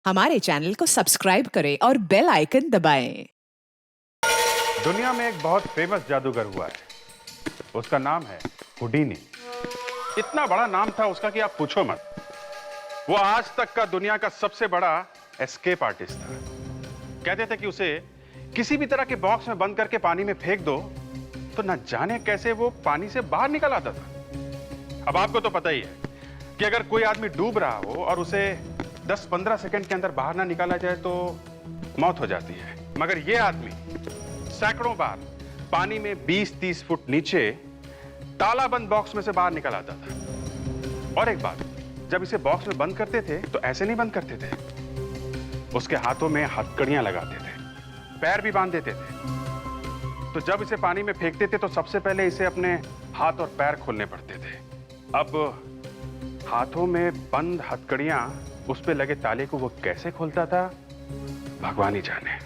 हमारे चैनल को सब्सक्राइब करें और बेल आइकन दबाएं। दुनिया में एक बहुत फेमस जादूगर हुआ है। उसका नाम है हुडीनी। इतना बड़ा नाम था उसका कि आप पूछो मत। वो आज तक का दुनिया का सबसे बड़ा एस्केप आर्टिस्ट था। कहते थे कि उसे किसी भी तरह के बॉक्स में बंद करके पानी में फेंक दो तो न जाने कैसे वो पानी से बाहर निकल आता था। अब आपको तो पता ही है कि अगर कोई आदमी डूब रहा हो और उसे 10-15 सेकंड के अंदर बाहर ना निकाला जाए तो मौत हो जाती है, मगर ये आदमी सैकड़ों बार पानी में 20-30 फुट नीचे तालाबंद बॉक्स में से बाहर निकल आता था। और एक बात, जब इसे बॉक्स में बंद करते थे तो ऐसे नहीं बंद करते थे, उसके हाथों में हथकड़ियां लगाते थे, पैर भी बांध देते थे। तो जब इसे पानी में फेंकते थे तो सबसे पहले इसे अपने हाथ और पैर खोलने पड़ते थे। अब हाथों में बंद हथकड़ियां उस पे लगे ताले को वो कैसे खोलता था, भगवान ही जाने।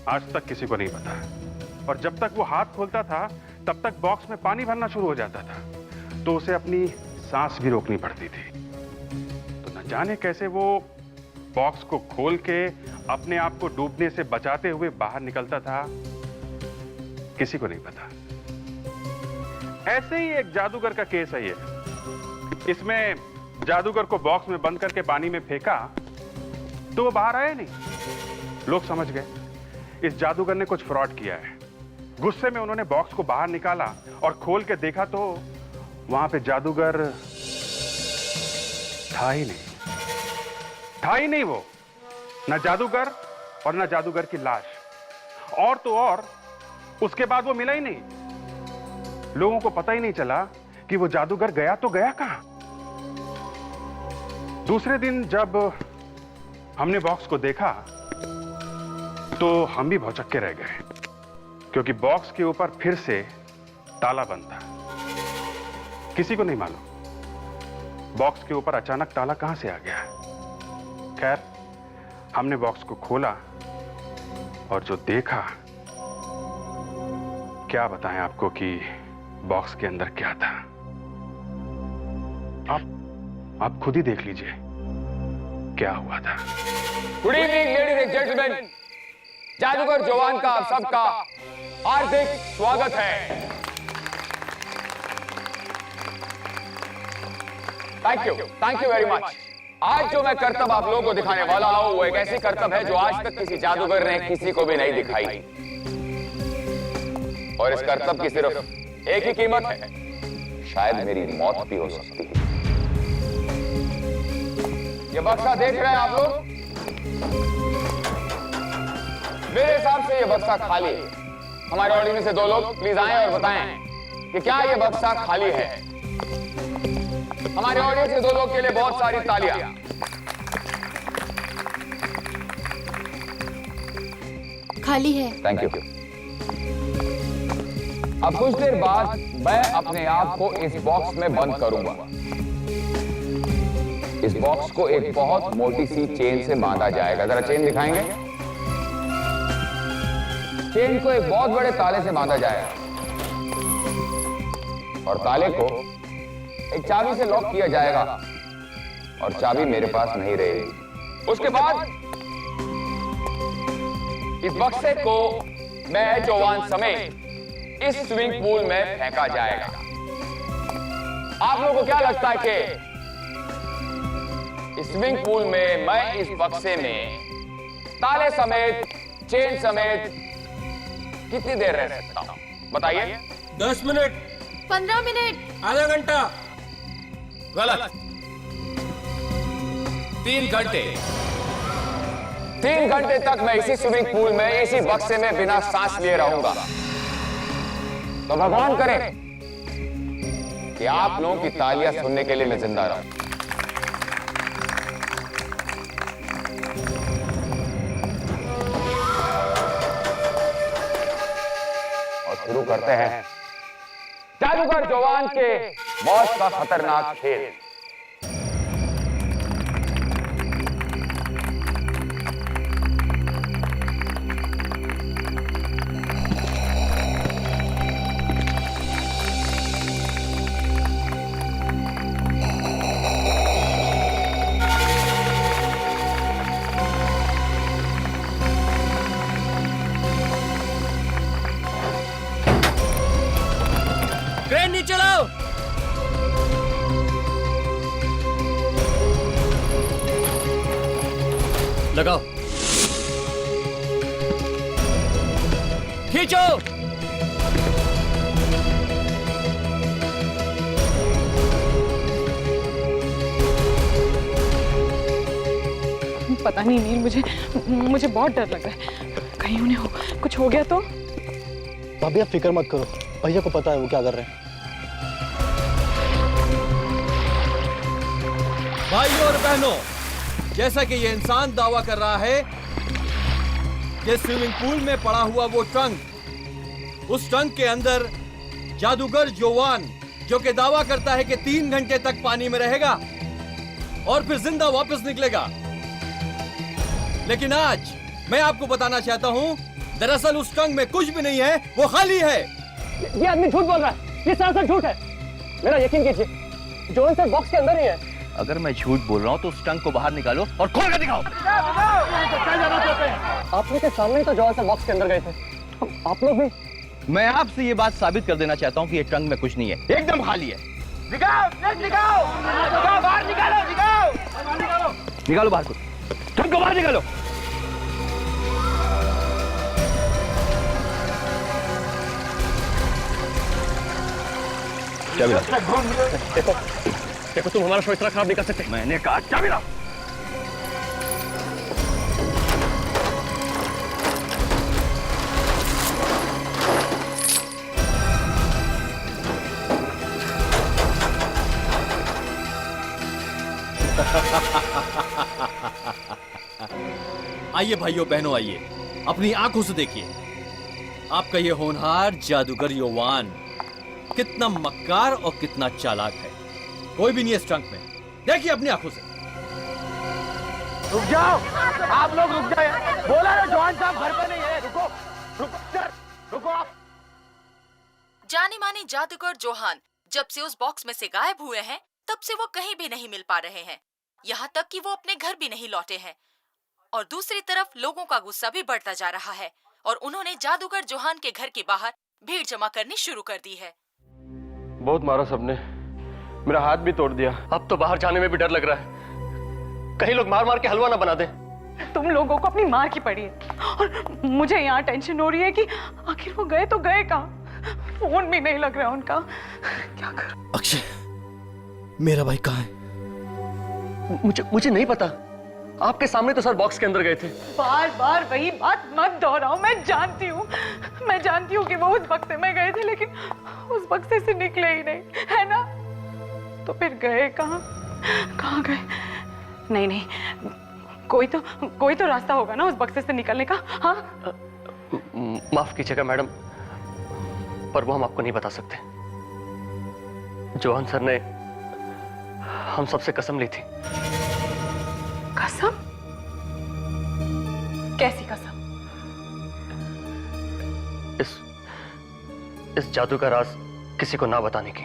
आज तक किसी को नहीं पता। और जब तक वो हाथ खोलता था तब तक बॉक्स में पानी भरना शुरू हो जाता था, तो उसे अपनी सांस भी रोकनी पड़ती थी। तो न जाने कैसे वो बॉक्स को खोल के अपने आप को डूबने से बचाते हुए बाहर निकलता था, किसी को नहीं पता। ऐसे ही एक जादूगर का केस है ये। इसमें जादूगर को बॉक्स में बंद करके पानी में फेंका तो वो बाहर आया नहीं। लोग समझ गए इस जादूगर ने कुछ फ्रॉड किया है। गुस्से में उन्होंने बॉक्स को बाहर निकाला और खोल के देखा तो वहां पे जादूगर था ही नहीं वो। न जादूगर और न जादूगर की लाश। और तो और उसके बाद वो मिला ही नहीं। लोगों को पता ही नहीं चला कि वो जादूगर गया तो गया कहां। दूसरे दिन जब हमने बॉक्स को देखा तो हम भी भौचक्के रह गए, क्योंकि बॉक्स के ऊपर फिर से ताला बंद था। किसी को नहीं मालूम बॉक्स के ऊपर अचानक ताला कहां से आ गया। खैर, हमने बॉक्स को खोला और जो देखा, क्या बताएं आपको कि बॉक्स के अंदर क्या था। आप खुद ही देख लीजिए क्या हुआ था। Good evening ladies and gentleman, जादूगर जोवान का आप सबका हार्दिक स्वागत है। Thank you very much. आज जो मैं करतब आप लोगों को दिखाने वाला हूं वो एक ऐसी करतब है जो आज तक किसी जादूगर ने किसी को भी नहीं दिखाई। और इस करतब की सिर्फ एक ही कीमत है, शायद मेरी मौत भी हो सकती है। ये बक्सा देख रहे हैं आप लोग? मेरे हिसाब से ये बक्सा खाली है। हमारे ऑडियंस से दो लोग प्लीज आएं और बताएं कि क्या ये बक्सा खाली है। हमारे ऑडियंस से दो लोग के लिए बहुत सारी तालियां। खाली है। Thank you. अब कुछ देर बाद मैं अपने आप को इस बॉक्स में बंद करूंगा। इस बॉक्स को एक बहुत मोटी सी चेन से बांधा जाएगा। जरा चेन दिखाएंगे। चेन को एक बहुत बड़े ताले से बांधा जाएगा और ताले को एक चाबी से लॉक किया जाएगा और चाबी मेरे पास नहीं रहेगी। उसके बाद इस बक्से को मैं जोवान समेत इस स्विमिंग पूल में फेंका जाएगा। आप लोगों को क्या लगता है कि इस स्विमिंग पूल में मैं इस बक्से में ताले समेत, चेन समेत कितनी देर रह सकता हूं? बताइए। 10 मिनट, 15 मिनट, आधा घंटा। गलत। 3 घंटे। 3 घंटे तक मैं इसी स्विमिंग पूल में, इसी बक्से में बिना सांस लिए रहूंगा। तो भगवान करे कि आप लोगों की तालियां सुनने के लिए मैं जिंदा रहूं। और शुरू करते हैं जादूगर जोवान के मौत का खतरनाक खेल। लगाओ, खींचो। पता नहीं नील, मुझे बहुत डर लग रहा है। कहीं उन्हें कुछ हो गया तो? भाभी आप फिक्र मत करो, भैया को पता है वो क्या कर रहे हैं। भाइयों और बहनों, जैसा कि ये इंसान दावा कर रहा है कि स्विमिंग पूल में पड़ा हुआ वो ट्रंक, उस ट्रंक के अंदर जादूगर जोवान, जो कि दावा करता है कि 3 घंटे तक पानी में रहेगा और फिर जिंदा वापस निकलेगा। लेकिन आज मैं आपको बताना चाहता हूं, दरअसल उस ट्रंक में कुछ भी नहीं है, वो खाली है। ये आदमी झूठ बोल रहा है, ये सरासर झूठ है। मेरा यकीन कीजिए, जोन सर बॉक्स के अंदर ही है। अगर मैं झूठ बोल रहा हूं तो उस ट्रंक को बाहर निकालो और खोल कर दिखाओ। आप लोग के सामने ही तो जोन सर बॉक्स के अंदर गए थे, आप लोग भी। मैं आपसे ये बात साबित कर देना चाहता हूं कि ये ट्रंक में कुछ नहीं है, एकदम खाली है। निकालो बाहर को, ट्रंक को बाहर निकालो। चाबी ला। देखो तुम हमारा शो इतना खराब नहीं कर सकते। मैंने कहा चाबी ला। आइए भाइयों बहनों, आइए, अपनी आंखों से देखिए। आपका ये होनहार जादूगर योवान कितना मक्कार और कितना चालाक है। कोई भी नहीं है इस ट्रंक में, देखिए अपनी आंखों से। रुक जाओ, आप लोग रुक जाए। बोला ना जॉन साहब घर पे नहीं है। रुको रुको आप। जाने माने जादूगर जोहान जब से उस बॉक्स में से गायब हुए हैं, तब से वो कहीं भी नहीं मिल पा रहे हैं। यहाँ तक कि वो अपने घर भी नहीं लौटे हैं। और दूसरी तरफ लोगों का गुस्सा भी बढ़ता जा रहा है और उन्होंने जादूगर जोहान के घर के बाहर भीड़ जमा करनी शुरू कर दी है। बहुत मारा सबने, मेरा हाथ भी तोड़ दिया। अब तो बाहर जाने में भी डर लग रहा है, कहीं लोग मार मार के हलवा ना बना दे। तुम लोगों को अपनी मार की पड़ी है और मुझे यहाँ टेंशन हो रही है कि आखिर वो गए तो गए कहाँ। फोन भी नहीं लग रहा उनका, क्या करूं? अक्षय, मेरा भाई कहाँ है? मुझे नहीं पता, आपके सामने तो सर बॉक्स के अंदर गए थे। बार बार वही बात मत दोहराओ। मैं जानती हूँ कि वो उस बक्से में गए थे, लेकिन उस बक्से से निकले ही नहीं, है ना? तो फिर गए कहाँ गए? नहीं, कोई तो रास्ता होगा ना उस बक्से से निकलने का। हाँ, माफ कीजिएगा मैडम, पर वो हम आपको नहीं बता सकते। जोहान सर ने हम सबसे कसम ली थी। कसम? कैसी कसम? इस जादू का राज किसी को ना बताने की।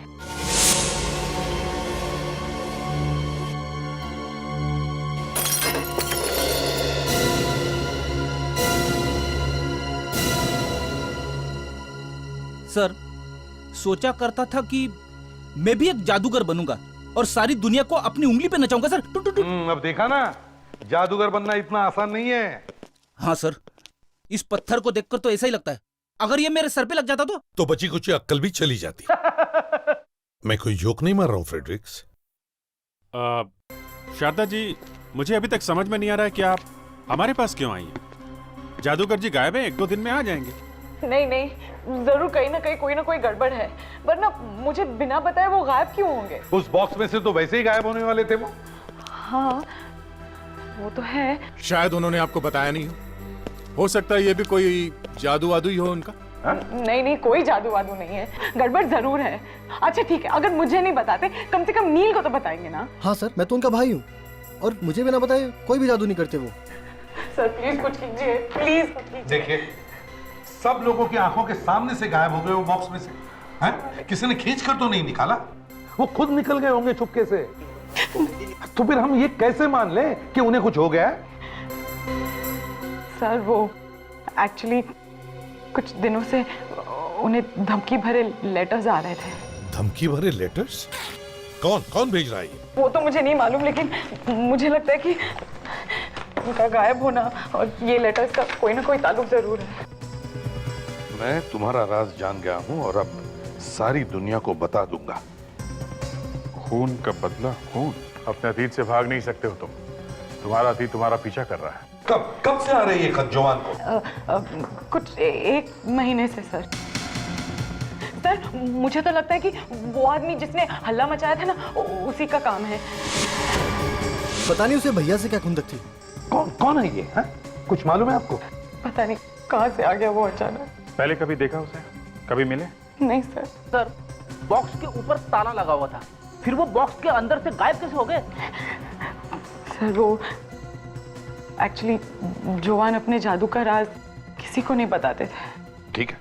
सर, सोचा करता था कि मैं भी एक जादूगर बनूंगा और सारी दुनिया को अपनी उंगली पे नचाऊंगा सर। अब देखा ना, जादूगर बनना इतना आसान नहीं है। हाँ सर, इस पत्थर को देखकर तो ऐसा ही लगता है, अगर ये मेरे सर पे लग जाता तो बची कुछ अक्ल भी चली जाती। मैं कोई जोक नहीं मार रहा हूँ फ्रेडरिक्स। शारदा जी, मुझे अभी तक समझ में नहीं आ रहा है कि आप हमारे पास क्यों आई हैं? जादूगर जी गायब हैं, 1-2 दिन में आ जाएंगे। नहीं, जरूर कहीं ना कहीं कोई ना कोई गड़बड़ है, वरना मुझे बिना बताए वो गायब क्यों होंगे? उस बॉक्स में से तो वैसे ही गायब होने वाले थे वो। हाँ, वो तो है। शायद उन्होंने आपको बताया नहीं हो सकता है ये भी कोई जादू वादू ही हो उनका। नहीं, कोई जादू वादू नहीं है, गड़बड़ जरूर है। अच्छा ठीक है, अगर मुझे नहीं बताते, कम से कम नील को तो बताएंगे ना। हाँ सर, मैं तो उनका भाई हूँ और मुझे बिना बताए कोई भी जादू नहीं करते वो। सर प्लीज कुछ कीजिए, प्लीज। देखिए, सब लोगों की आंखों के सामने से गायब हो गए वो बॉक्स में से। हैं? किसी ने खींच कर तो नहीं निकाला, वो खुद निकल गए होंगे चुपके से। तो फिर हम ये कैसे मान लें कि उन्हें कुछ हो गया है? सर वो एक्चुअली कुछ दिनों से उन्हें धमकी भरे लेटर्स आ रहे थे। धमकी भरे लेटर्स? कौन भेज रहा है ये? वो तो मुझे नहीं मालूम, लेकिन मुझे लगता है कि उनका गायब होना और ये लेटर्स का कोई ना कोई ताल्लुक जरूर है। मैं तुम्हारा राज जान गया हूं और अब सारी दुनिया को बता दूंगा। खून का बदला खून। अपने अतीत से भाग नहीं सकते हो तुम। तुम्हारा अतीत तुम्हारा पीछा कर रहा है। कब से आ रही है खत जवान को? कुछ 1 महीने से सर। सर मुझे तो लगता है कि वो आदमी जिसने हल्ला मचाया था ना उसी का काम है। पता नहीं उसे भैया से क्या खुंदक थी। कौन है ये है? कुछ मालूम है आपको? पता नहीं कहां से आ गया वो अचानक। पहले कभी देखा उसे? कभी मिले? नहीं सर। सर बॉक्स के ऊपर ताला लगा हुआ था, फिर वो बॉक्स के अंदर से गायब कैसे हो गए? सर वो एक्चुअली जोवान अपने जादू का राज किसी को नहीं बताते थे। ठीक है,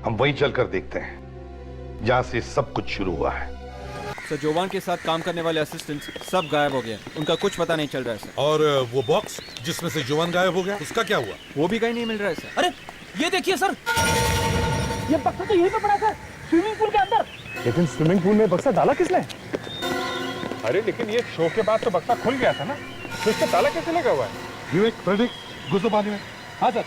हम वहीं चलकर देखते हैं जहां से सब कुछ शुरू हुआ है। सर जोवान के साथ काम करने वाले असिस्टेंट्स सब गायब हो गए, उनका कुछ पता नहीं चल रहा है सर। और वो बॉक्स जिसमें से जवान गायब हो गया, उसका क्या हुआ? वो भी कहीं नहीं मिल रहा है सर। अरे ये देखिए सर, ये बक्सा तो यहीं पे पड़ा था, स्विमिंग पूल के अंदर। लेकिन स्विमिंग पूल में बक्सा डाला किसने? अरे लेकिन ये शो के बाद तो बक्सा खुल गया था ना, तो इसका ताला कैसे लगा हुआ है? विवेक, प्रदीप, घुसो पानी में। हाँ सर।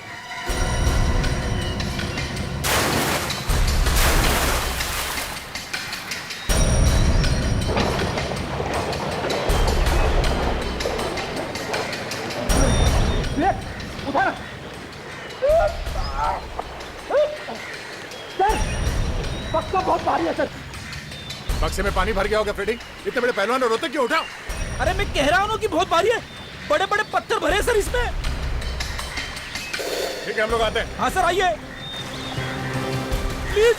उठाना। सर बक्सा बहुत भारी है सर। बक्से में पानी भर गया होगा फ्रेडी। इतने बड़े पहलवान और रोते क्यों? उठाओ। अरे मैं कह रहा हूँ कि बहुत भारी है, बड़े बड़े पत्थर भरे सर इसमें। ठीक है, हम लोग आते हैं। हाँ सर आइए प्लीज।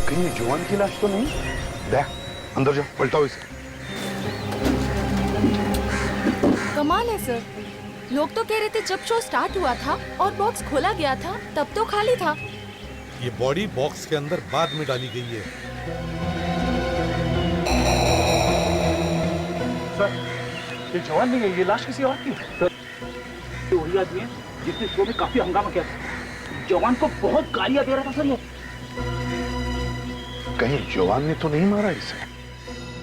कहीं जवान की लाश तो नहीं? देख, अंदर जाओ, पलटाओ इसे। कमाल है सर, लोग तो कह रहे थे जब शो स्टार्ट हुआ था और बॉक्स खोला गया था तब तो खाली था। ये बॉडी बॉक्स के अंदर बाद में डाली गई है। सर ये जवान नहीं है, ये लाश किसी और की है। सर ये वही आदमी है जिसने शो में काफी हंगामा किया था। जवान को बहुत गालियां दे रहा था सर ये। कहीं जवान ने तो नहीं मारा इसे?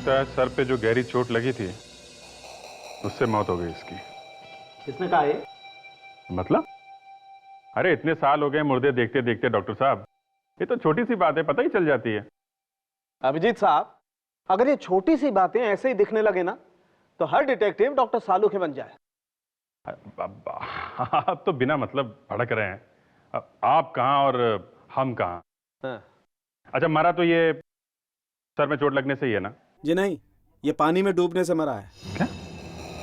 शायद सर पे जो गहरी चोट लगी थी उससे मौत हो गई इसकी। किसने कहा ये? मतलब? अरे इतने साल हो गए मुर्दे देखते देखते डॉक्टर साहब, ये तो छोटी सी बात है, पता ही चल जाती है। अभिजीत साहब, अगर ये छोटी सी बातें ऐसे ही दिखने लगे ना तो हर डिटेक्टिव डॉक्टर सालू के बन जाए। आप तो बिना मतलब भड़क रहे हैं। आप कहाँ और हम कहाँ? हाँ। अच्छा, मरा तो ये सर में चोट लगने से ही है ना? जी नहीं, ये पानी में डूबने से मरा है। क्या?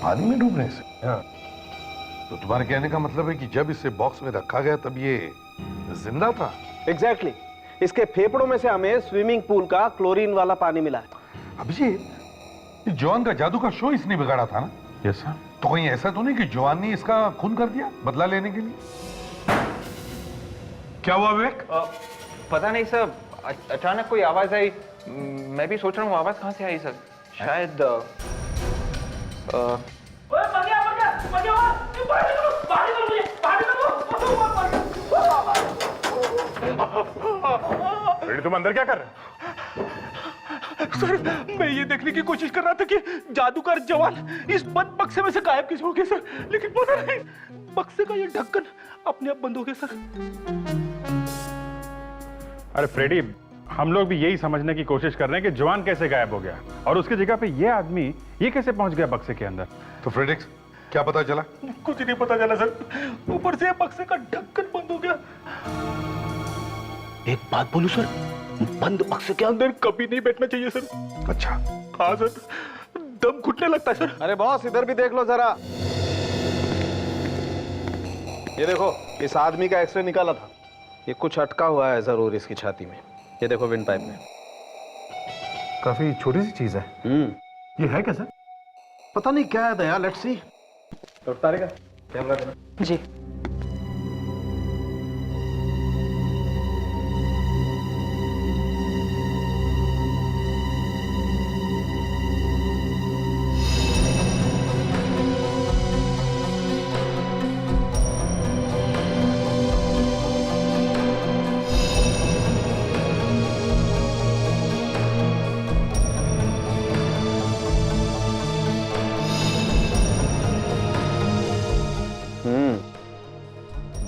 पानी में डूबने से? हाँ। तो तुम्हारे कहने का मतलब है कि जब इसे बॉक्स में रखा गया तब ये जिंदा था? एग्जैक्टली। इसके फेफड़ों में से हमें स्विमिंग पूल का क्लोरीन वाला पानी मिला है। अभिजीत, जवान का जादू का शो इसने बिगाड़ा था ना? Yes sir. तो कहीं ऐसा तो नहीं कि जवान ने इसका खून कर दिया बदला लेने के लिए? क्या हुआ विवेक? पता नहीं सर, अचानक कोई आवाज आई। मैं भी सोच रहा हूँ आवाज कहाँ से आई सर। शायद तुम अंदर क्या कर रहे हो? सर मैं ये देखने की कोशिश कर रहा था कि जादूगर जवान इस बंद बक्से में से गायब कैसे हो गए सर, लेकिन पता नहीं बक्से का ये ढक्कन अपने आप बंद हो गया सर। अरे फ्रेडी, हम लोग भी यही समझने की कोशिश कर रहे हैं कि जवान कैसे गायब हो गया और उसकी जगह पे ये आदमी ये कैसे पहुंच गया बक्से के अंदर। तो फ्रेडिक्स क्या पता चला? कुछ नहीं पता चला सर, ऊपर से बक्से का ढक्कन बंद हो गया। एक बात बोलूं सर, बंद बक्से के अंदर कभी नहीं बैठना चाहिए सर। अच्छा। हाँ सर, दम घुटने लगता है सर। अरे बॉस इधर भी देख लो जरा, ये देखो इस आदमी का एक्सरे निकाला था, ये कुछ अटका हुआ है जरूर इसकी छाती में। ये देखो विंड पाइप में। काफी छोटी सी चीज है। ये है क्या सर? पता नहीं क्या है दया, लेट्स सी। तारे का कैमरा देना जी।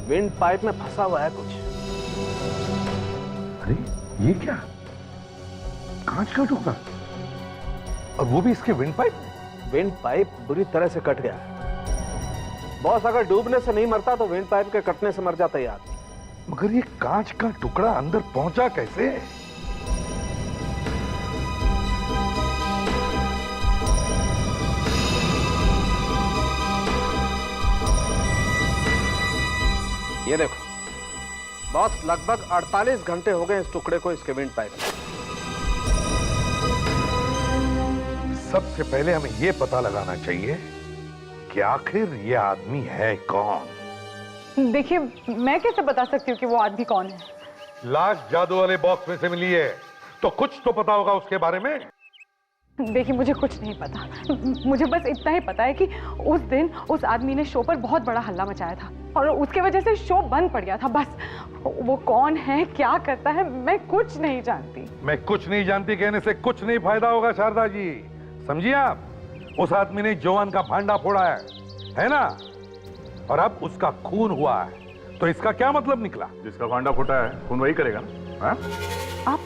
विंड पाइप में फंसा हुआ है कुछ। अरे ये क्या? कांच का टुकड़ा, और वो भी इसके विंड पाइप। विंड पाइप बुरी तरह से कट गया है बॉस। अगर डूबने से नहीं मरता तो विंड पाइप के कटने से मर जाता यार। मगर ये कांच का टुकड़ा अंदर पहुंचा कैसे? ये देखो बॉस, लगभग 48 घंटे हो गए इस टुकड़े को इसके विंड पाइप में। सबसे पहले हमें ये पता लगाना चाहिए कि आखिर ये आदमी है कौन। देखिए, मैं कैसे बता सकती हूँ कि वो आदमी कौन है? लाश जादू वाले बॉक्स में से मिली है तो कुछ तो पता होगा उसके बारे में। देखिए, मुझे कुछ नहीं पता। मुझे बस इतना ही पता है कि उस दिन उस आदमी ने शो पर बहुत बड़ा हल्ला मचाया था और उसके वजह से शो बंद पड़ गया था। बस वो कौन है, क्या करता है, मैं कुछ नहीं जानती। मैं कुछ नहीं जानती कहने से कुछ नहीं फायदा होगा शारदा जी, समझिए आप। उस आदमी ने जवान का भांडा फोड़ा है ना? और अब उसका खून हुआ है, तो इसका क्या मतलब निकला? जिसका भांडा फूटा है खून वही करेगा ना। आप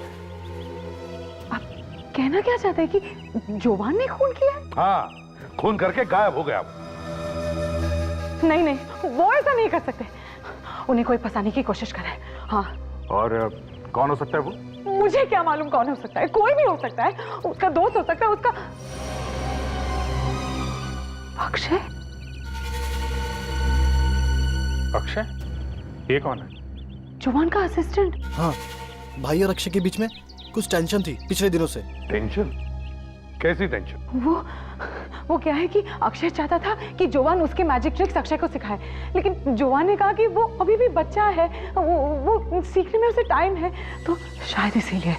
कहना क्या चाहते हैं कि जवान ने खून किया है? हाँ, खून करके गायब हो गया। नहीं, वो ऐसा नहीं कर सकते। उन्हें कोई फंसाने की कोशिश करे। हाँ। और कौन हो सकता है वो? मुझे क्या मालूम कौन हो सकता है? कोई भी हो सकता है। उसका दोस्त हो सकता है, उसका अक्षय। अक्षय? ये कौन है? जवान का असिस्टेंट। हाँ, भाई और अक्षय के बीच में कुछ टेंशन थी पिछले दिनों से। टेंशन? कैसी टेंशन? वो क्या है कि अक्षय चाहता था कि जवान उसके मैजिक ट्रिक्स अक्षय को सिखाए, लेकिन जवान ने कहा कि वो अभी भी बच्चा है, वो सीखने में उसे टाइम है, तो शायद इसीलिए।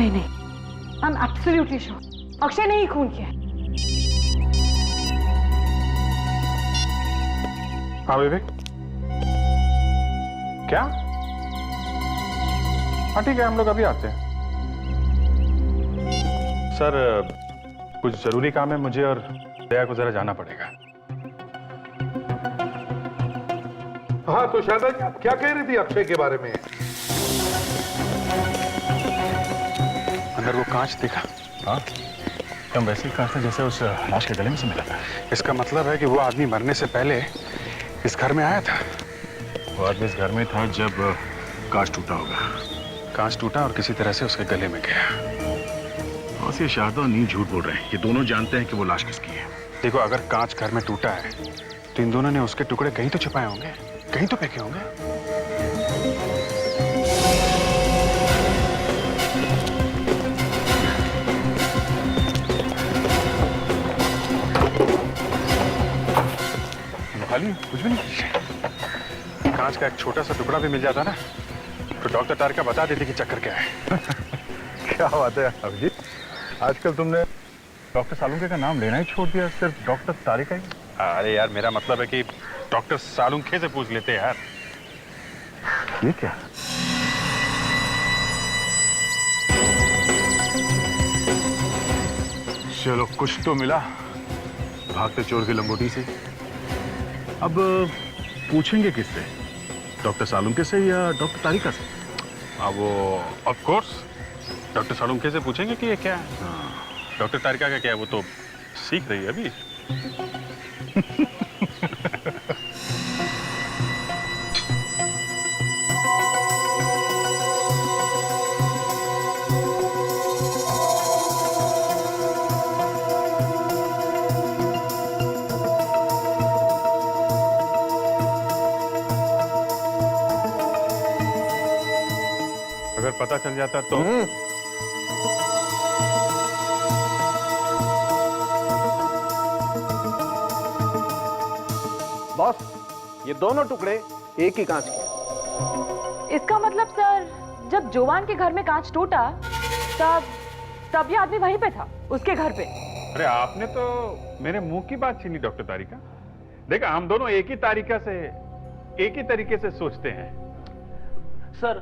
नहीं, I am absolutely sure Akshay ने ही खून किया। हाँ विवेक, क्या? हाँ ठीक है, हम लोग अभी आते हैं। सर, कुछ जरूरी काम है मुझे और दया को जरा जाना पड़ेगा। हाँ तो शारदा जी, आप क्या कह रही थी अक्षय के बारे में? अंदर वो कांच दिखा। हाँ, एकदम वैसे ही कांच था जैसे उस लाश के गले में से मिला था। इसका मतलब है कि वो आदमी मरने से पहले इस घर में आया था। वो आदमी इस घर में था जब कांच टूटा होगा। कांच टूटा और किसी तरह से उसके गले में गया। और ये शारदा और नील झूठ बोल रहे हैं। ये दोनों जानते हैं कि वो लाश किसकी है। देखो, अगर कांच घर में टूटा है तो इन दोनों ने उसके टुकड़े कहीं तो छुपाए होंगे, कहीं तो फेंके होंगे। खाली कुछ भी नहीं। कांच का एक छोटा सा टुकड़ा भी मिल जाता ना तो डॉक्टर तारिका बता देती कि चक्कर क्या है। क्या बात है अभिजीत, आजकल तुमने डॉक्टर सालुंखे का नाम लेना ही छोड़ दिया, सिर्फ डॉक्टर तारिका ही। अरे यार मेरा मतलब है कि डॉक्टर सालुंखे से पूछ लेते यार। ये क्या? चलो कुछ तो मिला भागते चोर की लंगोटी से। अब पूछेंगे किससे, डॉक्टर सालुंखे से या डॉक्टर तारिका से? हाँ वो ऑफ कोर्स डॉक्टर सालुंखे से पूछेंगे कि ये क्या है। डॉक्टर तारिका का क्या है, वो तो सीख रही है अभी। अगर पता चल जाता तो बॉस, ये दोनों टुकड़े एक ही कांच के। इसका मतलब सर, जब जोवान के घर में कांच टूटा तब ये आदमी वहीं पे था, उसके घर पे। अरे आपने तो मेरे मुंह की बात छीनी डॉक्टर तारिका। देखा, हम दोनों एक ही तरीके से सोचते हैं। सर,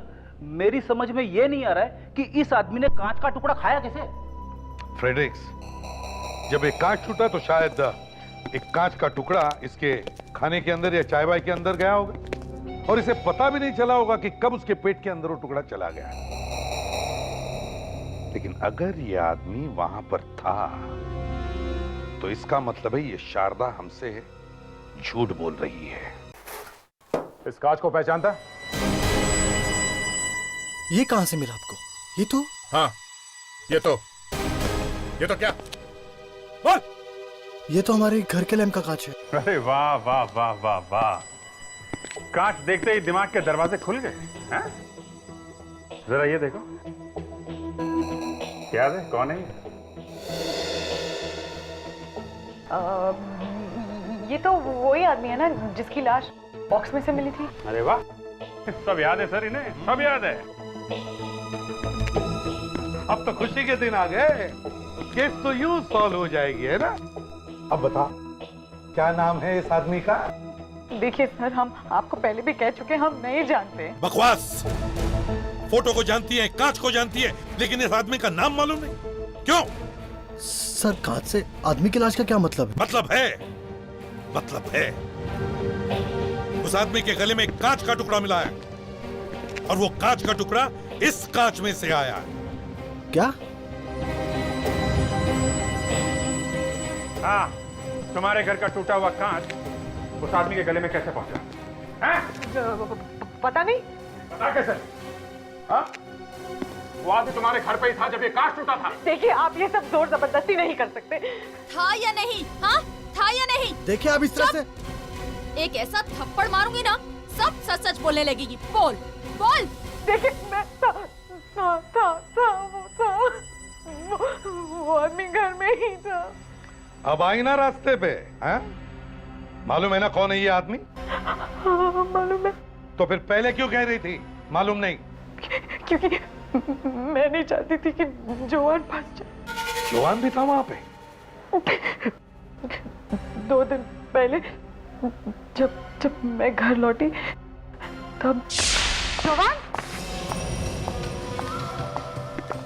मेरी समझ में ये नहीं आ रहा है कि इस आदमी ने कांच का टुकड़ा खाया कैसे। फ्रेडरिक्स, जब एक कांच टूटा तो शायद एक कांच का टुकड़ा इसके खाने के अंदर या चाय वाय के अंदर गया होगा और इसे पता भी नहीं चला होगा कि कब उसके पेट के अंदर वो टुकड़ा चला गया। लेकिन अगर ये आदमी वहां पर था तो इसका मतलब है ये शारदा हमसे झूठ बोल रही है। इस कांच को पहचानता? ये कहां से मिला आपको? ये तो हाँ, ये तो क्या? बोल! ये तो हमारे घर के लैंप का कांच है। अरे वाह वाह वाह वाह वाह, कांच देखते ही दिमाग के दरवाजे खुल गए हैं? जरा ये देखो, क्या है, कौन है ये तो वही आदमी है ना जिसकी लाश बॉक्स में से मिली थी। अरे वाह, सब याद है सर, इन्हें सब याद है। अब तो खुशी के दिन आ गए, केस तो यूं सॉल्व हो जाएगी, है ना? अब बता, क्या नाम है इस आदमी का? देखिए सर, हम आपको पहले भी कह चुके, हम नहीं जानते। बकवास! फोटो को जानती है, कांच को जानती है, लेकिन इस आदमी का नाम मालूम नहीं। क्यों? सर, कांच से आदमी की लाश का क्या मतलब है? मतलब है उस आदमी के गले में कांच का टुकड़ा मिला है और वो कांच का टुकड़ा इस कांच में से आया है। क्या? हाँ, तुम्हारे घर का टूटा हुआ कांच उस आदमी के गले में कैसे पहुंचा? पता नहीं। पता कैसे? हाँ? वो आदमी तुम्हारे घर पे ही था जब ये कांच टूटा था। देखिए, आप ये सब जोर जबरदस्ती नहीं कर सकते। था या नहीं? हाँ, था या नहीं? देखिए, आप इस तरह से एक ऐसा थप्पड़ मारूंगी ना, सब सच सच बोलने लगेगी। बोल बोल। देखिए, मैं था वो आदमी घर में ही था। अब आई ना रास्ते पे, हैं? मालूम है ना कौन है ये आदमी? हाँ, मालूम है। तो फिर पहले क्यों कह रही थी मालूम नहीं? क्योंकि मैं नहीं चाहती थी कि जोवान फंस जाए। जोवान भी था वहां पे? 2 दिन पहले जब मैं घर लौटी तब जोवान।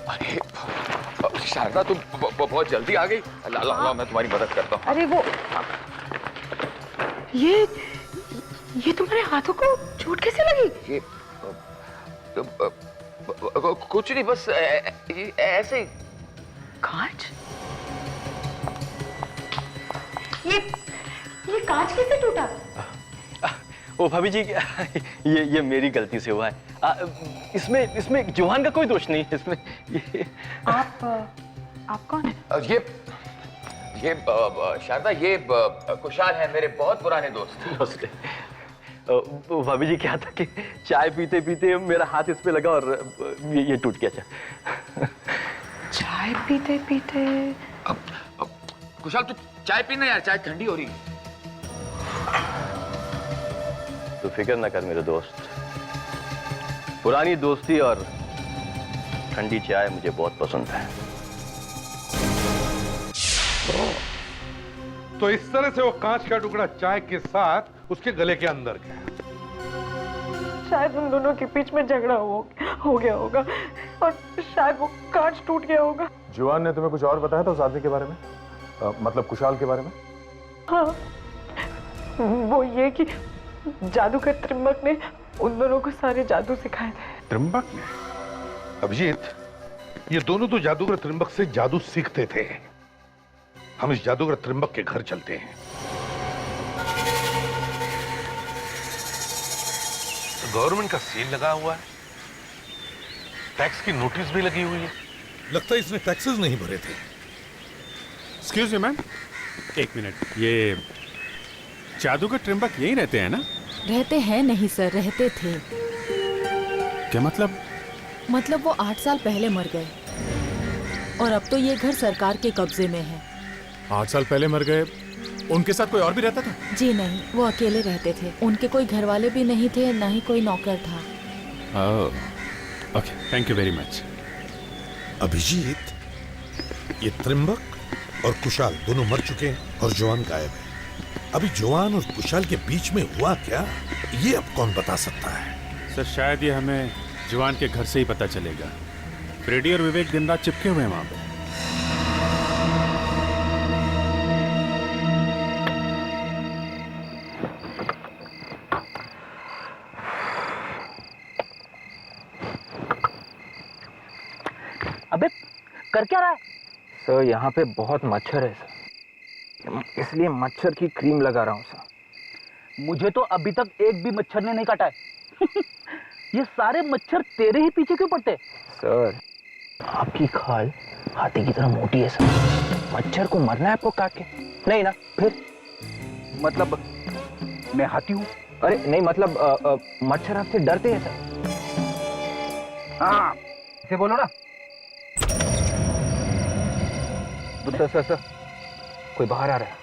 अरे शारदा, तुम बहुत जल्दी आ गई। ला, मैं तुम्हारी मदद करता हूँ। अरे वो ये तुम्हारे हाथों को चोट कैसे लगी? ये कुछ नहीं, बस ऐसे ही। कांच? ये कांच कैसे टूटा? ओ भाभी जी, ये मेरी गलती से हुआ है। इसमें जोहान का कोई दोष नहीं है। इसमें आप कौन है? ये शारदा, ये कुशाल है, मेरे बहुत पुराने दोस्त। भाभी जी, क्या था कि चाय पीते पीते मेरा हाथ इस पे लगा और ये टूट गया। चाय पीते पीते? कुशाल, तू चाय पीना यार, चाय ठंडी हो रही है। तो फिक्र ना कर मेरे दोस्त, पुरानी दोस्ती और ठंडी चाय मुझे बहुत पसंद है। तो इस तरह से वो कांच का टुकड़ा चाय के साथ उसके गले के अंदर गया। शायद उन दोनों के बीच में झगड़ा हो गया होगा और शायद वो कांच टूट गया होगा। जवान ने तुम्हें कुछ और बताया था उस आदमी के बारे में? मतलब कुशाल के बारे में? हाँ, वो ये कि जादूगर त्रिंबक ने उन दोनों को सारे जादू सिखाए थे। त्रिंबक ने? अभिजीत, ये दोनों तो जादूगर त्रिंबक से जादू सीखते थे। हम इस जादूगर त्रिंबक के घर चलते हैं। गवर्नमेंट का सील लगा हुआ है, टैक्स की नोटिस भी लगी हुई है। लगता है इसने टैक्सेस नहीं भरे थे। एक्सक्यूज मी मैम, एक मिनट। ये जादूगर त्रिंबक यहीं रहते हैं ना? रहते हैं नहीं सर, रहते थे। क्या मतलब? मतलब वो 8 साल पहले मर गए और अब तो ये घर सरकार के कब्जे में है। 8 साल पहले मर गए? उनके साथ कोई और भी रहता था? जी नहीं, वो अकेले रहते थे। उनके कोई घर वाले भी नहीं थे, ना ही कोई नौकर था। Okay, thank you very much. Abhijit, ये त्रिंबक और कुशाल दोनों मर चुके हैं और जवान गायब है। अभी जवान और कुशाल के बीच में हुआ क्या, ये अब कौन बता सकता है? सर शायद ये हमें जवान के घर से ही पता चलेगा। फ्रेडी और विवेक दिन रात चिपके हुए हैं वहां पे। अबे कर क्या रहा है? सर यहाँ पे बहुत मच्छर है सर, इसलिए मच्छर की क्रीम लगा रहा हूँ सर। मुझे तो अभी तक एक भी मच्छर ने नहीं काटा है। ये सारे मच्छर तेरे ही पीछे क्यों पड़ते? सर आपकी खाल हाथी की तरह मोटी है सर। मच्छर को मरना है आपको काट के? नहीं ना? फिर मतलब मैं हाथी हूँ? अरे नहीं, मतलब मच्छर आपसे डरते हैं सर। हाँ इसे बोलो ना। सर कोई बाहर आ रहा है।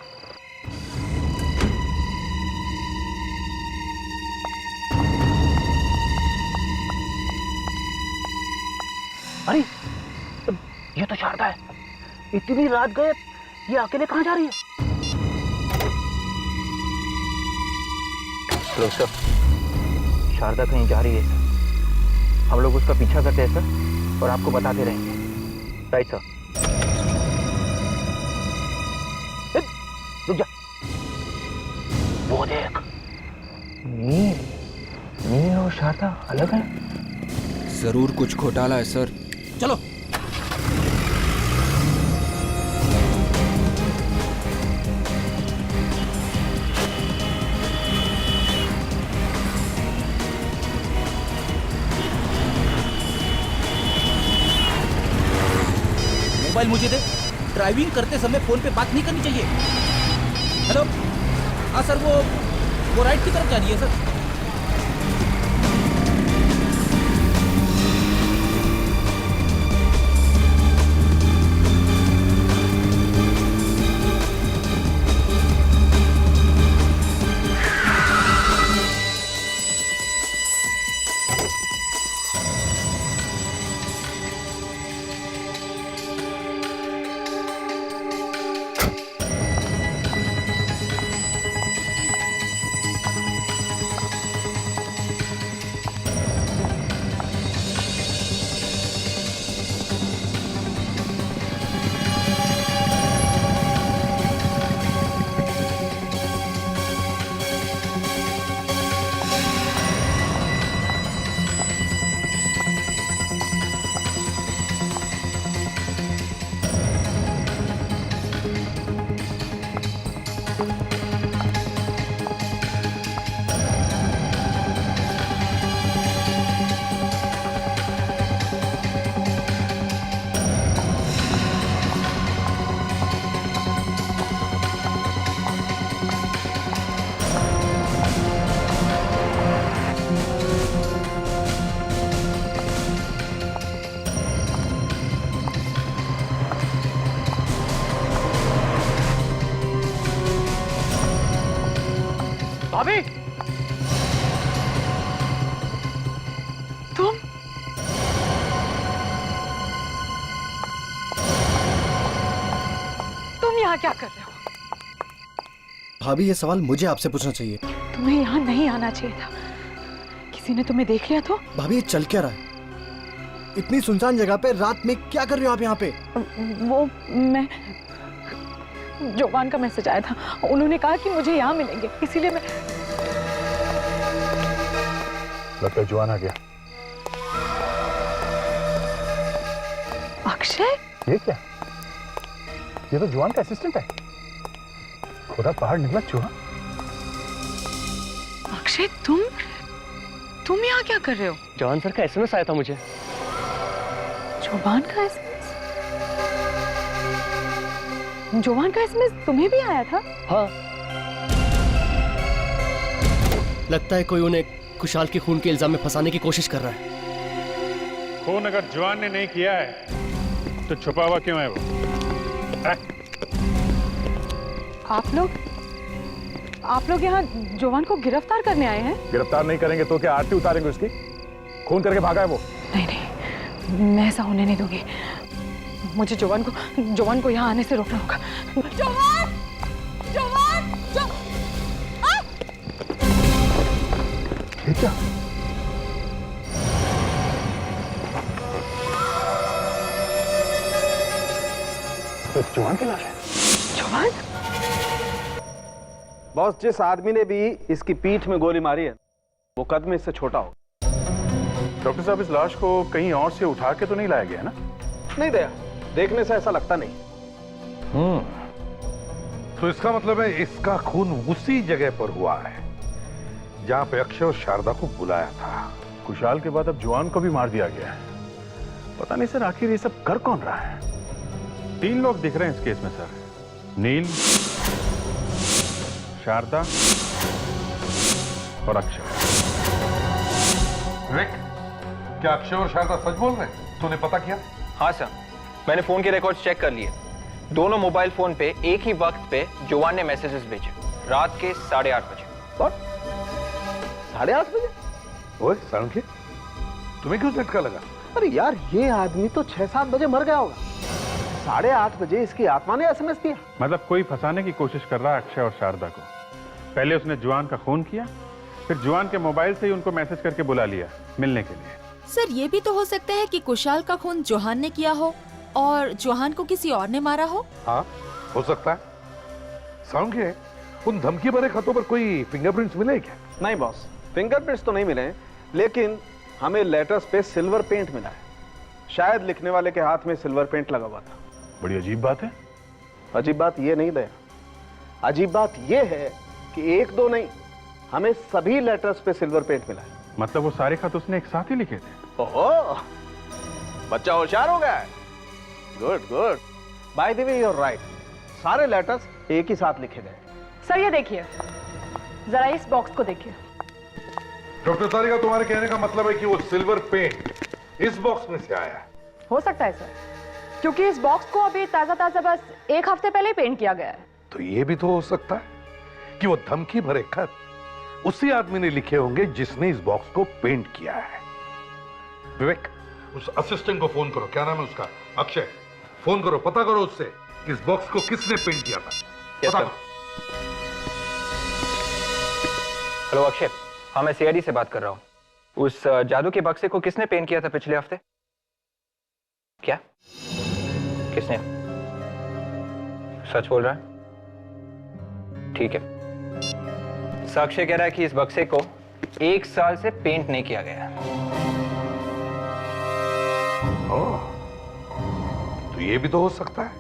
अरे ये तो शारदा है। इतनी रात गए, ये अकेले कहाँ जा रही है? लो सर, शारदा कहीं जा रही है सर। हम लोग उसका पीछा करते हैं सर और आपको बताते रहेंगे। Right sir. रुक जा, वो देख। नील और शारदा अलग है। जरूर कुछ घोटाला है सर। चलो। मोबाइल मुझे दे। ड्राइविंग करते समय फोन पे बात नहीं करनी चाहिए। हेलो, हाँ सर, वो राइट की तरफ जा रही है सर। भाभी, तुम यहाँ क्या कर रहे हो? भाभी ये सवाल मुझे आपसे पूछना चाहिए। तुम्हें यहाँ नहीं आना चाहिए था। किसी ने तुम्हें देख लिया तो? भाभी ये चल क्या रहा है? इतनी सुनसान जगह पे रात में क्या कर रहे हो आप यहाँ पे? वो मैं जोवान का मैसेज आया था, उन्होंने कहा कि मुझे यहाँ मिलेंगे, इसीलिए मैं। लगता है जोवान आ गया। अक्षय? ये क्या? ये तो जोवान का असिस्टेंट है। खुदा बाहर निकला चूहा। अक्षय तुम यहाँ क्या कर रहे हो? जवान सर का एसएमएस आया था मुझे। जोवान का एसएमएस? जोवान का एसएमएस तुम्हें भी आया था? हाँ। लगता है कोई उन्हें कुशाल के खून के इल्जाम में फंसाने की कोशिश कर रहा है। खून अगर जवान ने नहीं किया है तो छुपा हुआ क्यों है वो? आप लोग यहाँ जोवान को गिरफ्तार करने आए हैं? गिरफ्तार नहीं करेंगे तो क्या आरती उतारेंगे उसकी? खून करके भागा है वो। नहीं, मैं ऐसा होने नहीं दूंगी। मुझे जोवान को यहाँ आने से रोकना होगा। जोवान! ये क्या? तो जोवान की लाश है। जोवान? बॉस, जिस आदमी ने भी इसकी पीठ में गोली मारी है वो कद में इससे छोटा हो। डॉक्टर साहब, इस लाश को कहीं और से उठा के तो नहीं लाया गया है ना? नहीं दया, देखने से ऐसा लगता नहीं। तो इसका मतलब है इसका खून उसी जगह पर हुआ है जहां पे अक्षय और शारदा को बुलाया था। कुशाल के बाद अब जोवान को भी मार दिया गया है। पता नहीं सर, आखिर ये सब कर कौन रहा है? 3 लोग दिख रहे हैं इस केस में सर। नील, शारदा और अक्षय। विवेक, क्या अक्षय और शारदा सच बोल रहे हैं? तूने पता किया? हाँ सर, मैंने फोन के रिकॉर्ड्स चेक कर लिए। दोनों मोबाइल फोन पे एक ही वक्त पे जोवान ने मैसेजेस भेजे, रात के 8:30 बजे। 8:30 बजे? ओए सांख्य, तुम्हें क्यों झटका लगा? अरे यार, ये आदमी तो 6-7 बजे मर गया होगा। 8:30 बजे इसकी आत्मा ने एसएमएस दिया। मतलब कोई फंसाने की कोशिश कर रहा है अक्षय और शारदा को। पहले उसने जुआन का खून किया, फिर जुआन के मोबाइल से ही उनको मैसेज करके बुला लिया मिलने के लिए। सर, ये भी तो हो सकता है कि कुशाल का खून जोहान ने किया हो और जोहान को किसी और ने मारा हो। हाँ, हो सकता है। सांख्य, उन धमकी भरे खतों पर कोई फिंगरप्रिंट्स मिले क्या? नहीं बॉस, फिंगरप्रिंट्स तो नहीं मिले, लेकिन हमें लेटर्स पे सिल्वर पेंट मिला है। शायद लिखने वाले के हाथ में सिल्वर पेंट लगा हुआ था। बड़ी अजीब बात है। अजीब बात ये नहीं दया, अजीब बात ये है कि 1-2 नहीं, हमें सभी लेटर्स पे सिल्वर पेंट मिला है। मतलब वो सारे खत उसने एक साथ ही लिखे थे? ओहो, बच्चा होशियार हो गया है। Good good. By the way, you are right, सारे लेटर्स एक ही साथ लिखे गए। सर ये देखिए, जरा इस बॉक्स को देखिए। डॉक्टर तारिका, तुम्हारे कहने का मतलब है कि वो सिल्वर पेंट इस बॉक्स में से आया है? हो सकता है सर, क्योंकि इस बॉक्स को अभी ताजा बस 1 हफ्ते पहले ही पेंट किया गया है। तो ये भी तो हो सकता है कि वो धमकी भरे खत उसी आदमी ने लिखे होंगे जिसने इस बॉक्स को पेंट किया है। विवेक, उस असिस्टेंट को फोन करो। क्या नाम है उसका? अक्षय। फोन करो, पता करो उससे इस बॉक्स को किसने पेंट किया था। पता करो। हेलो अक्षय, हाँ मैं सीआईडी से बात कर रहा हूँ। उस जादू के बक्से को किसने पेंट किया था पिछले हफ्ते? क्या? किसने? सच बोल रहा है? ठीक है। साक्ष्य कह रहा है कि इस बक्से को 1 साल से पेंट नहीं किया गया। तो ये भी तो हो सकता है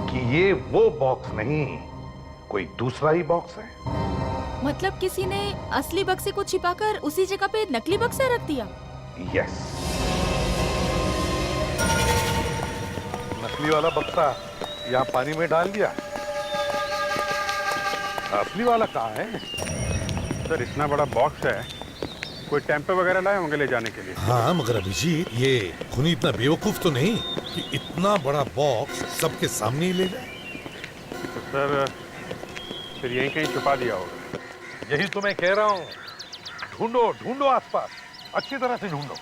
कि ये वो बॉक्स नहीं, कोई दूसरा ही बॉक्स है। मतलब किसी ने असली बक्से को छिपाकर उसी जगह पे नकली बक्सा रख दिया। यस, नकली वाला बक्सा यहाँ पानी में डाल दिया। असली वाला कहाँ है? सर, इतना बड़ा बॉक्स है, कोई टेम्पो वगैरह लाए होंगे ले जाने के लिए। हाँ, मगर अभिजीत, ये खूनी इतना बेवकूफ तो नहीं कि इतना बड़ा बॉक्स सबके सामने ही ले जाए। तो सर, फिर यहीं कहीं छुपा दिया होगा। यही तो मैं कह रहा हूँ, ढूंढो ढूंढो आसपास, अच्छी तरह से ढूंढो।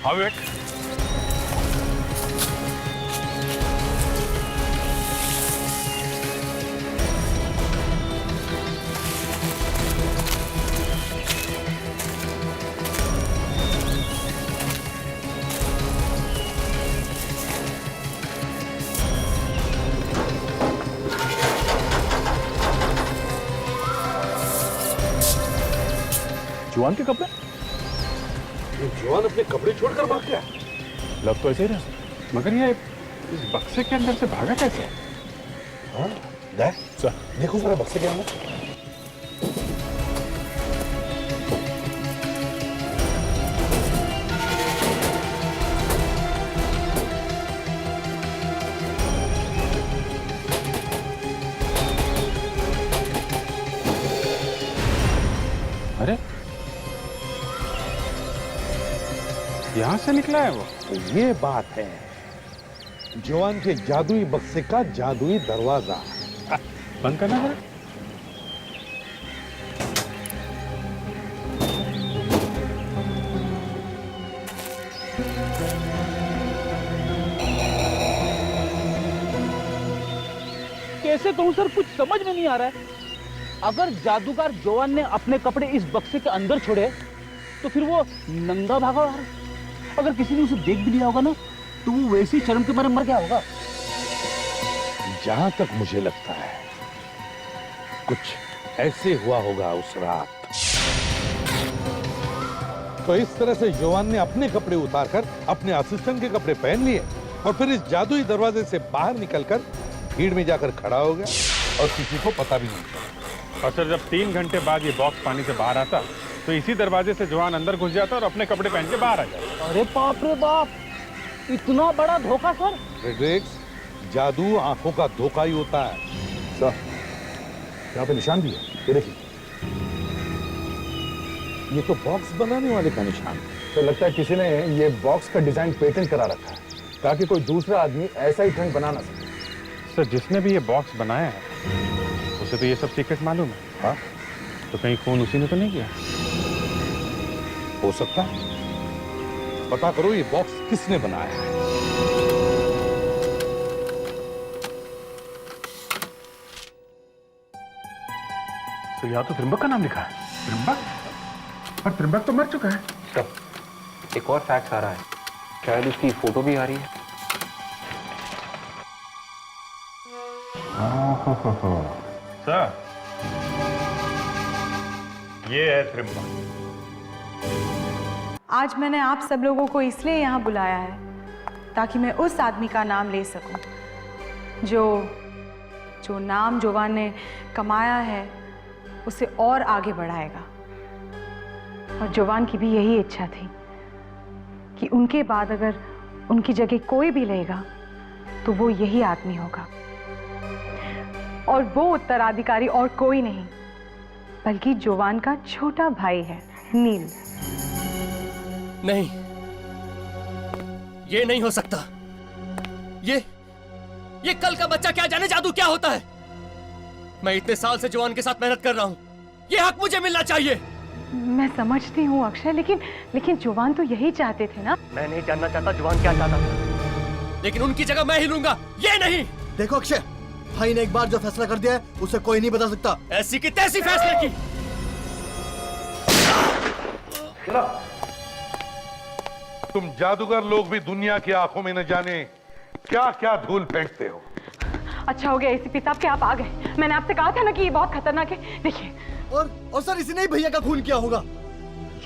हाँ विवेक। जवान के कपड़े? ये जवान अपने कपड़े छोड़कर भाग गया? लग तो ऐसे ही रहा, मगर ये इस बक्से के अंदर से भागा कैसे? हाँ, देखो जरा बक्से के अंदर। अरे यहां से निकला है वो? तो ये बात है जवान के जादुई बक्से का जादुई दरवाजा। बंद करना जरा। कैसे कहूं सर, कुछ समझ में नहीं आ रहा है। अगर जादूगर जवान ने अपने कपड़े इस बक्से के अंदर छोड़े तो फिर वो नंगा भागा, और अगर किसी ने उसे देख भी लिया होगा ना तो वो वैसे ही शर्म के मारे मर गया होगा। जहां तक मुझे लगता है कुछ ऐसे हुआ होगा उस रात। तो इस तरह से जवान ने अपने कपड़े उतारकर अपने असिस्टेंट के कपड़े पहन लिए और फिर इस जादुई दरवाजे से बाहर निकलकर भीड़ में जाकर खड़ा हो गया और किसी को पता भी नहीं चला। और सर जब 3 घंटे बाद ये बॉक्स पानी से बाहर आता तो इसी दरवाजे से जवान अंदर घुस जाता और अपने कपड़े पहन के बाहर आ जाता। अरे बाप रे बाप, इतना बड़ा धोखा सर। फ्रेडरिक्स, जादू आंखों का धोखा ही होता है। सर यहाँ पे निशान भी है, ये देखिए। ये तो बॉक्स बनाने वाले का निशान है। तो लगता है किसी ने ये बॉक्स का डिजाइन पेटेंट करा रखा है ताकि कोई दूसरा आदमी ऐसा ही ट्रंक बना ना सके। सर जिसने भी ये बॉक्स बनाया है उसे तो ये सब सीक्रेट मालूम है। हाँ? तो कहीं फोन उसी ने तो नहीं किया? हो सकता है। पता करो ये बॉक्स किसने बनाया है। तो यहाँ तो त्रिंबक का नाम लिखा है। त्रिंबक? पर त्रिंबक तो मर चुका है। सर एक और फैक्स आ रहा है, शायद उसकी फोटो भी आ रही है। सर ये है त्रिंबक। आज मैंने आप सब लोगों को इसलिए यहाँ बुलाया है ताकि मैं उस आदमी का नाम ले सकूं जो नाम जवान ने कमाया है उसे और आगे बढ़ाएगा। और जवान की भी यही इच्छा थी कि उनके बाद अगर उनकी जगह कोई भी लेगा तो वो यही आदमी होगा। और वो उत्तराधिकारी और कोई नहीं बल्कि जवान का छोटा भाई है, नील। नहीं, ये नहीं हो सकता। ये कल का बच्चा क्या जाने जादू क्या होता है। मैं इतने साल से जवान के साथ मेहनत कर रहा हूं, ये हक मुझे मिलना चाहिए। मैं समझती हूँ अक्षय, लेकिन जवान तो यही चाहते थे ना। मैं नहीं जानना चाहता जवान क्या चाहता था, लेकिन उनकी जगह मैं ही लूंगा, ये नहीं। देखो अक्षय, भाई ने एक बार जो फैसला कर दिया है उसे कोई नहीं बता सकता। ऐसी की तैसी फैसले की। तुम जादूगर लोग भी दुनिया की आंखों में न जाने क्या क्या धूल फेंकते हो। अच्छा हो गया एसीपी साहब कि आप आ गए। मैंने आपसे कहा था ना कि ये बहुत खतरनाक है। देखिए, और सर इसी ने ही भैया का खून किया होगा।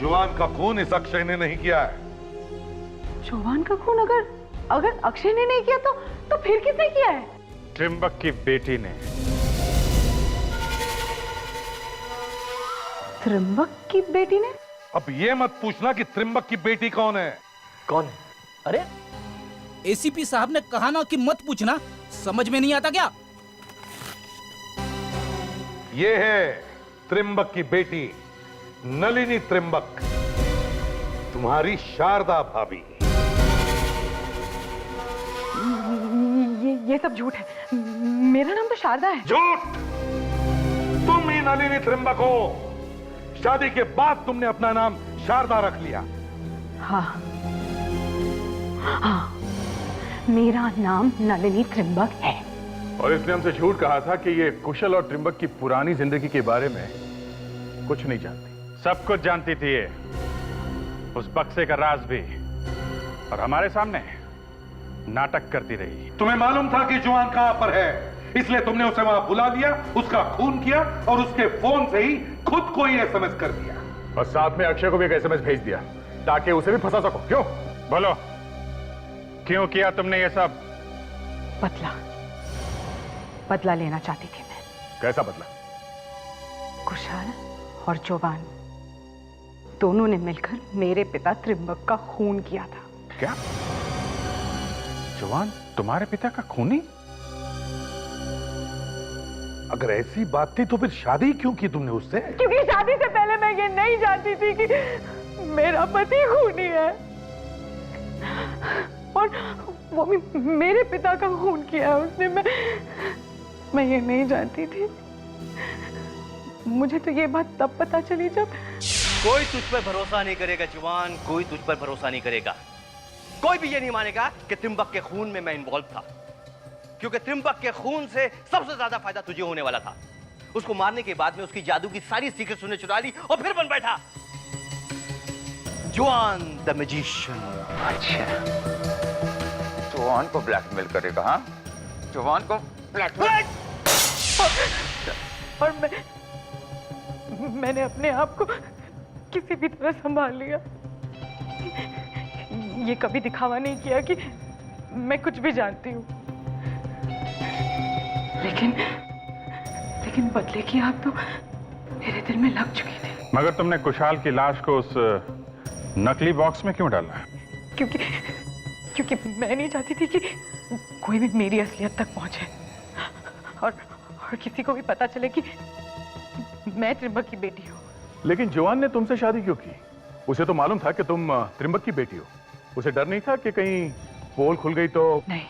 जवान का खून इस अक्षय ने नहीं किया है। जवान का खून अगर अक्षय ने नहीं किया तो फिर किसने किया है? त्रिंबक की बेटी ने। त्रिंबक की बेटी ने? अब ये मत पूछना कि त्रिंबक की बेटी कौन है। कौन है? अरे एसीपी साहब ने कहा ना कि मत पूछना, समझ में नहीं आता क्या? ये है त्रिंबक की बेटी नलिनी त्रिंबक, तुम्हारी शारदा भाभी। ये सब झूठ है। मेरा नाम तो शारदा है। झूठ? तुम ही नलिनी त्रिंबक हो। शादी के बाद तुमने अपना नाम शारदा रख लिया। हाँ, हाँ, मेरा नाम नलिनी त्रिंबक है। और इसने हमसे झूठ कहा था कि ये कुशल और त्रिंबक की पुरानी जिंदगी के बारे में कुछ नहीं जानती। सब कुछ जानती थी ये, उस बक्से का राज भी, और हमारे सामने नाटक करती रही। तुम्हें मालूम था कि जवान कहां पर है, इसलिए तुमने उसे वहां बुला लिया, उसका खून किया और उसके फोन से ही खुद को ही एसएमएस कर दिया। और साथ में अक्षय को भी एक एसएमएस भेज दिया ताकि उसे भी फंसा सको। क्यों? बोलो, क्यों किया तुमने ये सब? बदला लेना चाहती थी मैं। कैसा बदला? कुशाल और जवान दोनों ने मिलकर मेरे पिता त्रिंबक का खून किया था। क्या? जवान तुम्हारे पिता का खूनी? अगर ऐसी बात थी तो फिर शादी क्यों की तुमने उससे? क्योंकि शादी से पहले मैं ये नहीं जानती थी कि मेरा पति खूनी है और वो भी मेरे पिता का खून किया है उसने। मैं ये नहीं जानती थी। मुझे तो ये बात तब पता चली जब कोई तुझ पर भरोसा नहीं करेगा जवान, कोई तुझ पर भरोसा नहीं करेगा। कोई भी ये नहीं मानेगा कि त्रिंबक के खून में मैं इन्वॉल्व था, क्योंकि त्रिंबक के खून से सबसे ज्यादा फायदा तुझे होने वाला था। उसको मारने के बाद में उसकी जादू की सारी सीक्रेट सुनने चुरा ली और फिर बन बैठा जवान द मैजिशियन। अच्छा, जवान को ब्लैकमेल करेगा? हाँ, जवान को ब्लैकमेल। और मैंने अपने आप को किसी भी तरह संभाल लिया। ये कभी दिखावा नहीं किया कि मैं कुछ भी जानती हूँ। लेकिन बदले की आग तो मेरे दिल में लग चुकी थी। मगर तुमने कुशाल की लाश को उस नकली बॉक्स में क्यों डाला? क्योंकि मैं नहीं चाहती थी कि कोई भी मेरी असलियत तक पहुंचे और किसी को भी पता चले कि मैं त्रिंबक की बेटी हूँ। लेकिन जवान ने तुमसे शादी क्यों की? उसे तो मालूम था कि तुम त्रिंबक की बेटी हो। उसे डर नहीं था कि कहीं पोल खुल गई तो? नहीं,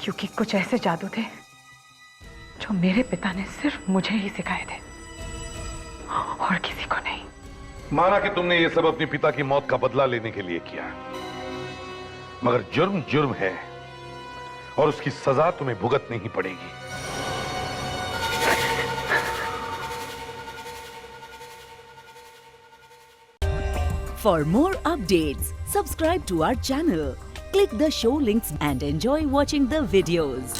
क्योंकि कुछ ऐसे जादू थे जो मेरे पिता ने सिर्फ मुझे ही सिखाए थे और किसी को नहीं। माना कि तुमने ये सब अपने पिता की मौत का बदला लेने के लिए किया, मगर जुर्म जुर्म है और उसकी सजा तुम्हें भुगतनी ही पड़ेगी। For more updates, subscribe to our channel, click the show links and enjoy watching the videos.